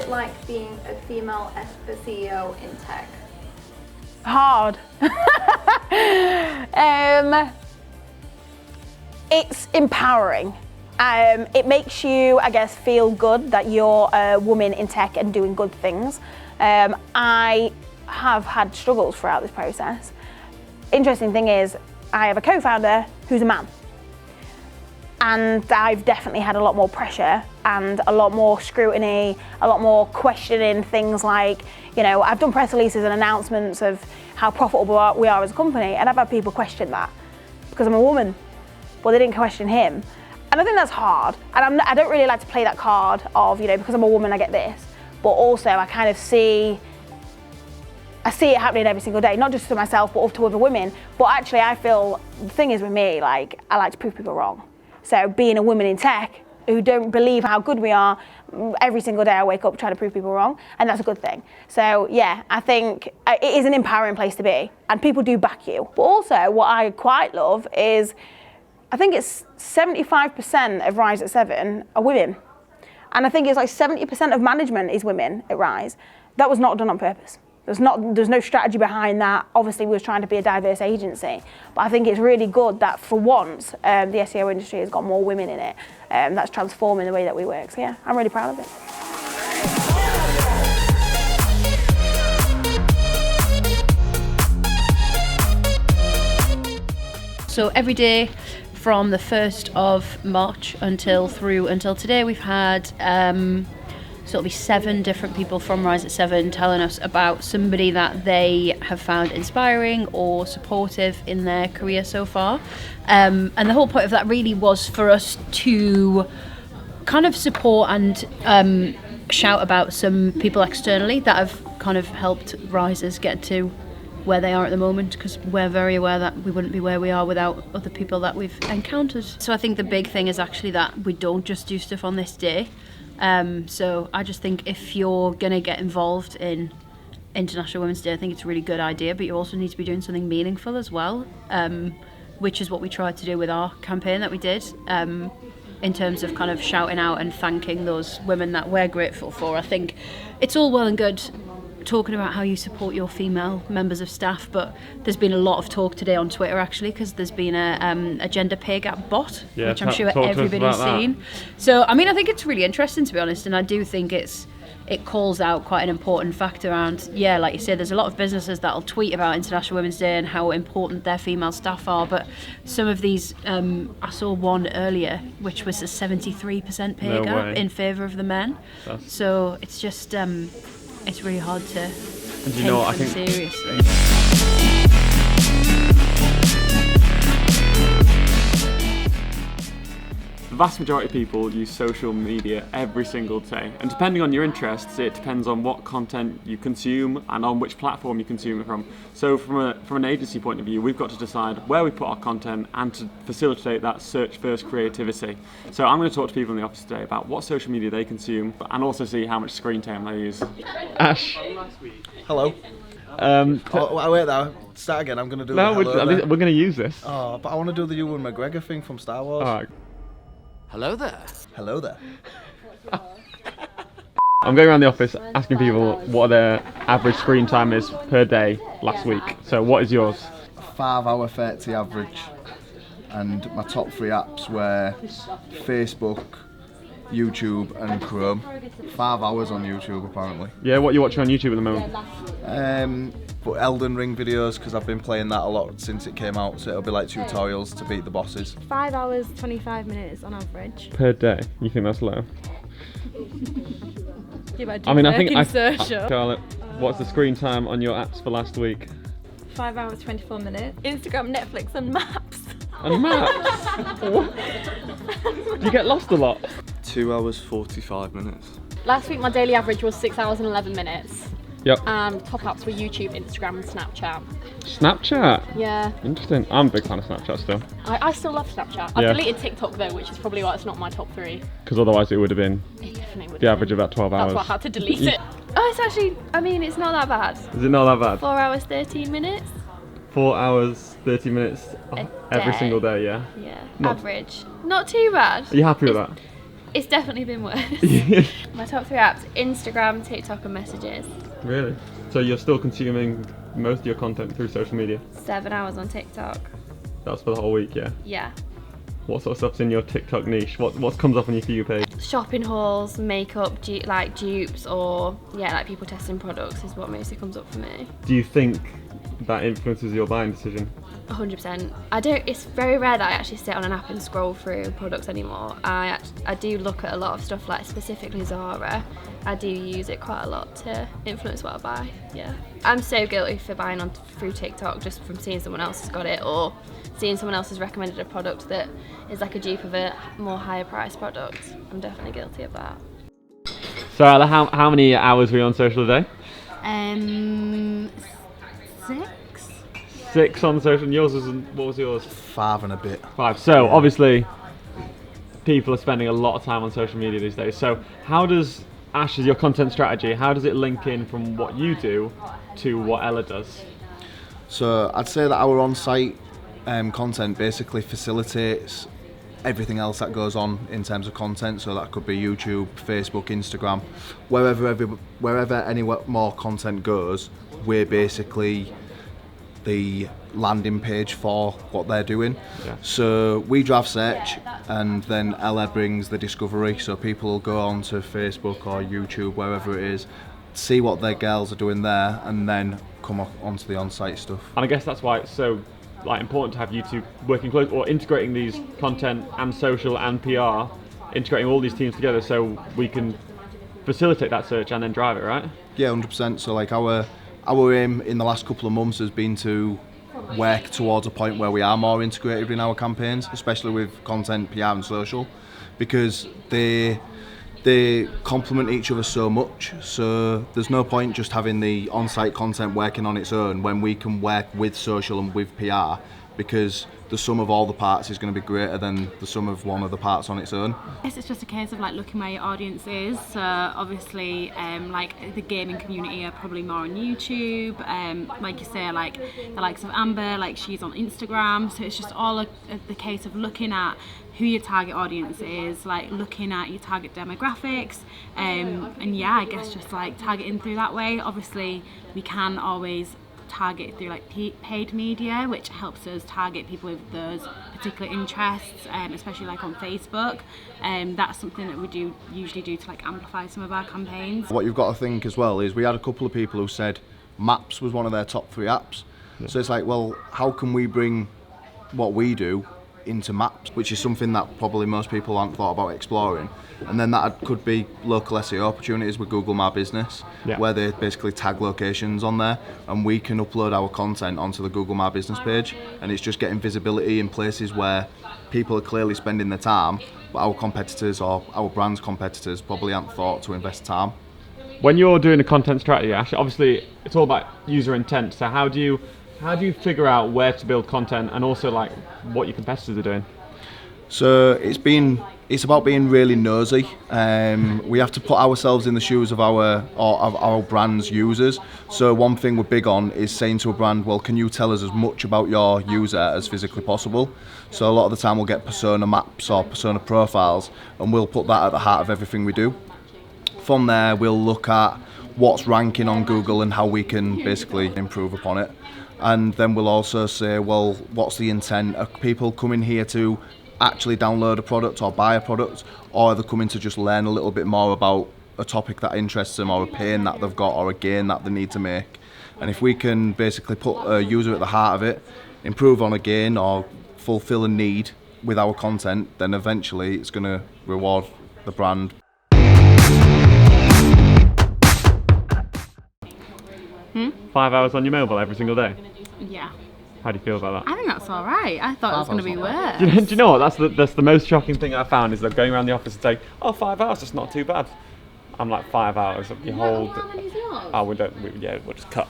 it like being a female CEO in tech? Hard. It's empowering. It makes you, I guess, feel good that you're a woman in tech and doing good things. I have had struggles throughout this process. Interesting thing is, I have a co-founder who's a man. And I've definitely had a lot more pressure and a lot more scrutiny, a lot more questioning things like, you know, I've done press releases and announcements of how profitable we are as a company, and I've had people question that because I'm a woman. Well, they didn't question him. And I think that's hard. And I don't really like to play that card of, you know, because I'm a woman, I get this. But also I kind of see it happening every single day, not just to myself, but to other women. But actually I feel, the thing is with me, like, I like to prove people wrong. So being a woman in tech who don't believe how good we are, every single day I wake up trying to prove people wrong, and that's a good thing. So yeah, I think it is an empowering place to be, and people do back you. But also what I quite love is, I think it's 75% of Rise at 7 are women. And I think it's like 70% of management is women at Rise. That was not done on purpose. There's no strategy behind that. Obviously, we were trying to be a diverse agency, but I think it's really good that for once, the SEO industry has got more women in it. That's transforming the way that we work. So yeah, I'm really proud of it. So every day from the 1st of March until today, we've had so it'll be 7 different people from Rise at 7 telling us about somebody that they have found inspiring or supportive in their career so far. And the whole point of that really was for us to kind of support and shout about some people externally that have kind of helped Risers get to where they are at the moment, because we're very aware that we wouldn't be where we are without other people that we've encountered. So I think the big thing is actually that we don't just do stuff on this day. So I just think if you're going to get involved in International Women's Day, I think it's a really good idea, but you also need to be doing something meaningful as well, which is what we tried to do with our campaign that we did, in terms of kind of shouting out and thanking those women that we're grateful for. I think it's all well and good talking about how you support your female members of staff, but there's been a lot of talk today on Twitter actually, because there's been a gender pay gap bot, which I'm sure everybody's seen. So I mean, I think it's really interesting, to be honest, and I do think it calls out quite an important fact around, yeah, like you said, there's a lot of businesses that'll tweet about International Women's Day and how important their female staff are, but some of these, I saw one earlier which was a 73% pay gap in favour of the men. So it's just it's really hard to take them seriously. The vast majority of people use social media every single day, and depending on your interests, it depends on what content you consume and on which platform you consume it from. So from an agency point of view, we've got to decide where we put our content and to facilitate that search-first creativity. So I'm going to talk to people in the office today about what social media they consume and also see how much screen time they use. Ash. Hello. Wait there. Start again. I'm going to do we're going to use this. Oh, but I want to do the Ewan McGregor thing from Star Wars. All right. Hello there. Hello there. I'm going around the office asking people what their average screen time is per day last week. So what is yours? 5 hour 30 average. And my top 3 apps were Facebook, YouTube and Chrome. 5 hours on YouTube apparently. Yeah, what are you watching on YouTube at the moment? But Elden Ring videos, because I've been playing that a lot since it came out, so it'll be like tutorials to beat the bosses. 5 hours, 25 minutes on average. Per day? You think that's low? Yeah, I think Charlotte, what's the screen time on your apps for last week? 5 hours, 24 minutes. Instagram, Netflix and Maps. And Maps? Do you get lost a lot? 2 hours, 45 minutes. Last week my daily average was 6 hours and 11 minutes. Yep. And top apps were YouTube, Instagram and Snapchat. Snapchat? Yeah. Interesting. I'm a big fan of Snapchat still. I still love Snapchat. I've deleted TikTok though, which is probably why it's not my top 3. Because otherwise it would have been the average of about 12 hours. That's why I had to delete it. Oh, it's actually, I mean, it's not that bad. Is it not that bad? 4 hours, 13 minutes. 4 hours, 30 minutes every single day, yeah? Yeah, average. Not too bad. Are you happy with that? It's definitely been worse. My top 3 apps: Instagram, TikTok, and Messages. Really? So you're still consuming most of your content through social media? 7 hours on TikTok. That's for the whole week, yeah? Yeah. What sort of stuff's in your TikTok niche? What comes up on your For You page? Shopping hauls, makeup, like dupes, or yeah, like people testing products is what mostly comes up for me. Do you think that influences your buying decision? 100%. It's very rare that I actually sit on an app and scroll through products anymore. I do look at a lot of stuff, like specifically Zara. I do use it quite a lot to influence what I buy. Yeah. I'm so guilty for buying through TikTok just from seeing someone else has got it, or seeing someone else has recommended a product that is like a dupe of a more higher priced product. I'm definitely guilty of that. So Ella, how many hours were you on social a day? 6. 6 on social, and yours was, what was yours? 5 and a bit. 5. So obviously people are spending a lot of time on social media these days. So how does Ash's, your content strategy, how does it link in from what you do to what Ella does? So I'd say that our on-site content basically facilitates everything else that goes on in terms of content. So that could be YouTube, Facebook, Instagram, wherever any more content goes, we're basically the landing page for what they're doing. Yeah. So we drive search, and then Ella brings the discovery. So people will go on to Facebook or YouTube, wherever it is, see what their girls are doing there, and then come onto the on-site stuff. And I guess that's why it's so important to have you two working close, or integrating these content and social and PR, integrating all these teams together so we can facilitate that search and then drive it, right? Yeah, 100%. So like our aim in the last couple of months has been to work towards a point where we are more integrated in our campaigns, especially with content, PR and social, because they complement each other so much. So there's no point just having the on-site content working on its own when we can work with social and with PR, because the sum of all the parts is going to be greater than the sum of one of the parts on its own. I guess it's just a case of like looking where your audience is. So obviously like the gaming community are probably more on YouTube, like you say, like the likes of Amber, like she's on Instagram. So it's just all the case of looking at who your target audience is, like looking at your target demographics, and yeah, I guess just like targeting through that way. Obviously we can always target through like paid media, which helps us target people with those particular interests, especially like on Facebook. That's something that we usually do to like amplify some of our campaigns. What you've got to think as well is we had a couple of people who said Maps was one of their top 3 apps. Yeah. So it's like, well, how can we bring what we do into Maps, which is something that probably most people haven't thought about exploring. And then that could be local SEO opportunities with Google My Business, yeah, where they basically tag locations on there, and we can upload our content onto the Google My Business page, and it's just getting visibility in places where people are clearly spending their time, but our competitors or our brand's competitors probably haven't thought to invest time. When you're doing a content strategy, Ash, obviously it's all about user intent. So how do you figure out where to build content, and also like what your competitors are doing? So it's about being really nosy. We have to put ourselves in the shoes of our brand's users. So one thing we're big on is saying to a brand, well, can you tell us as much about your user as physically possible? So a lot of the time we'll get persona maps or persona profiles, and we'll put that at the heart of everything we do. From there we'll look at what's ranking on Google and how we can basically improve upon it. And then we'll also say, well, what's the intent? Are people coming here to actually download a product or buy a product, or are they coming to just learn a little bit more about a topic that interests them, or a pain that they've got, or a gain that they need to make? And if we can basically put a user at the heart of it, improve on a gain or fulfill a need with our content, then eventually it's going to reward the brand. Hmm? 5 hours on your mobile every single day? Yeah. How do you feel about that? I think that's all right. I thought it was going to be worse. Do you know what? That's the most shocking thing I found, is that going around the office and saying, oh, 5 hours, that's not too bad. I'm like, 5 hours of your whole... How many is yours? Oh, we'll just cut.